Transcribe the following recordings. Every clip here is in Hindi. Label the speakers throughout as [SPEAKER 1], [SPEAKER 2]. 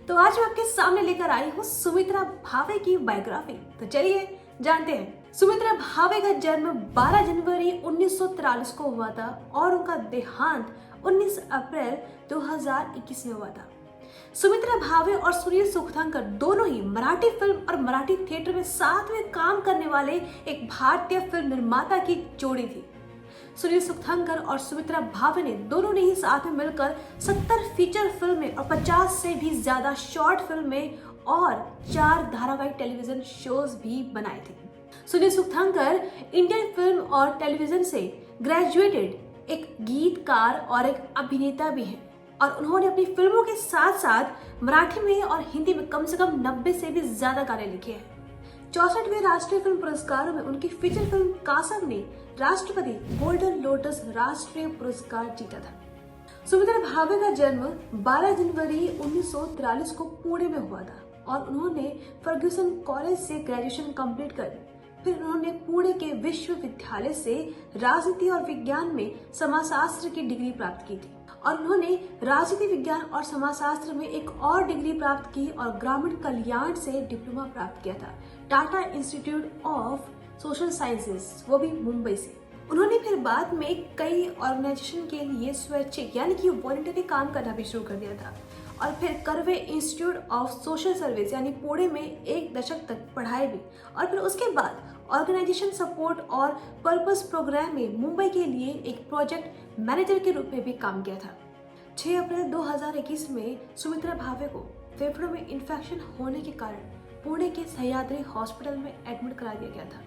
[SPEAKER 1] तो आज मैं आपके सामने लेकर आई हूँ सुमित्रा भावे की बायोग्राफी। तो चलिए जानते हैं। सुमित्रा भावे का जन्म 12 जनवरी 1943 को हुआ था और उनका देहांत 19 अप्रैल 2021 में हुआ था। सुमित्रा भावे और सुनील सुखतांकर दोनों ही मराठी फिल्म और मराठी थिएटर में साथ में काम करने वाले एक भारतीय फिल्म निर्माता की जोड़ी थी। सुनील सुखतांकर और सुमित्रा भावे ने दोनों ने ही साथ में मिलकर 70 फीचर फिल्में और 50 से भी ज्यादा शॉर्ट फिल्में और 4 धारावाहिक टेलीविजन शोज भी बनाए थे। सुनील सुखतांकर इंडियन फिल्म और टेलीविजन से ग्रेजुएटेड एक गीतकार और एक अभिनेता भी हैं और उन्होंने अपनी फिल्मों के साथ साथ मराठी में और हिंदी में कम से कम 90 से भी ज्यादा गाने लिखे हैं। 64वें राष्ट्रीय फिल्म पुरस्कारों में उनकी फीचर फिल्म कासव ने राष्ट्रपति गोल्डन लोटस राष्ट्रीय पुरस्कार जीता था। सुमित्रा भावे का जन्म 12 जनवरी 1943 को पुणे में हुआ था और उन्होंने फर्ग्यूसन कॉलेज से ग्रेजुएशन कंप्लीट कर ली। फिर उन्होंने पुणे के विश्वविद्यालय से राजनीति और विज्ञान में समाजशास्त्र की डिग्री प्राप्त की थी और उन्होंने राजनीति विज्ञान और समाजशास्त्र में एक और डिग्री प्राप्त की और ग्रामीण कल्याण से डिप्लोमा प्राप्त किया था Tata institute of social sciences, वो भी मुंबई से। उन्होंने फिर बाद में कई ऑर्गेनाइजेशन के लिए स्वैच्छिक यानी कि वॉलंटरी काम करना भी शुरू कर दिया था और फिर करवे इंस्टीट्यूट ऑफ सोशल सर्विस यानी पुणे में 1 दशक तक पढ़ाई भी और फिर उसके बाद ऑर्गेनाइजेशन सपोर्ट और पर्पस प्रोग्राम में मुंबई के लिए एक प्रोजेक्ट मैनेजर के रूप में भी काम किया था। 6 अप्रैल 2021 में सुमित्रा भावे को फेफड़ों में इन्फेक्शन होने के कारण पुणे के सह्याद्री हॉस्पिटल में एडमिट करा दिया गया था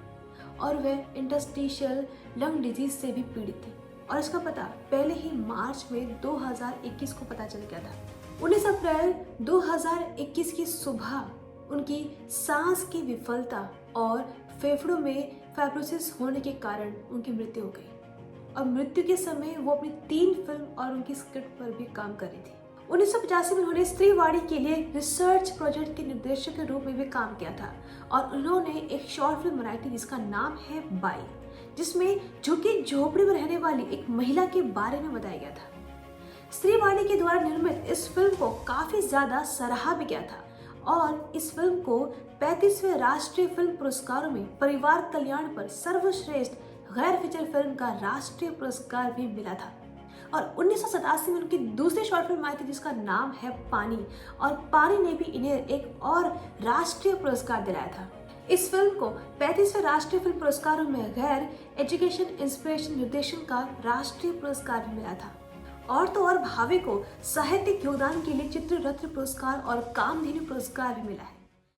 [SPEAKER 1] और वह इंटरस्टिशियल लंग डिजीज से भी पीड़ित थी और इसका पता पहले ही मार्च में 2021 को पता चल गया था। 19 अप्रैल 2021 की सुबह उनकी सांस की विफलता और फेफड़ों में फाइब्रोसिस होने के कारण उनकी मृत्यु हो गई और मृत्यु के समय वो अपनी 3 फिल्म और उनकी स्क्रिप्ट पर भी काम कर रही थी। 1985 में उन्होंने स्त्रीवाड़ी के लिए रिसर्च प्रोजेक्ट के निर्देशक के रूप में भी काम किया था और उन्होंने एक शॉर्ट फिल्म बनाई थी जिसका नाम है बाई, जिसमें झुग्गी झोपड़ी में रहने वाली एक महिला के बारे में बताया गया था। स्त्रीवाड़ी के द्वारा निर्मित इस फिल्म को काफी ज्यादा सराहा भी गया था और इस फिल्म को 35वें राष्ट्रीय फिल्म पुरस्कारों में परिवार कल्याण पर सर्वश्रेष्ठ गैर फीचर फिल्म का राष्ट्रीय पुरस्कार भी मिला था और 1987 में उनकी दूसरी शॉर्ट फिल्म आई थी जिसका नाम है पानी और पानी ने भी इन्हें एक और राष्ट्रीय पुरस्कार दिलाया था। इस फिल्म को 35वें राष्ट्रीय फिल्म पुरस्कारों में गैर एजुकेशन इंस्पिरेशन निर्देशन का राष्ट्रीय पुरस्कार भी मिला था और तो और भावे को साहित्यिक योगदान के लिए चित्र रत्न पुरस्कार और कामधेनु पुरस्कार भी मिला है।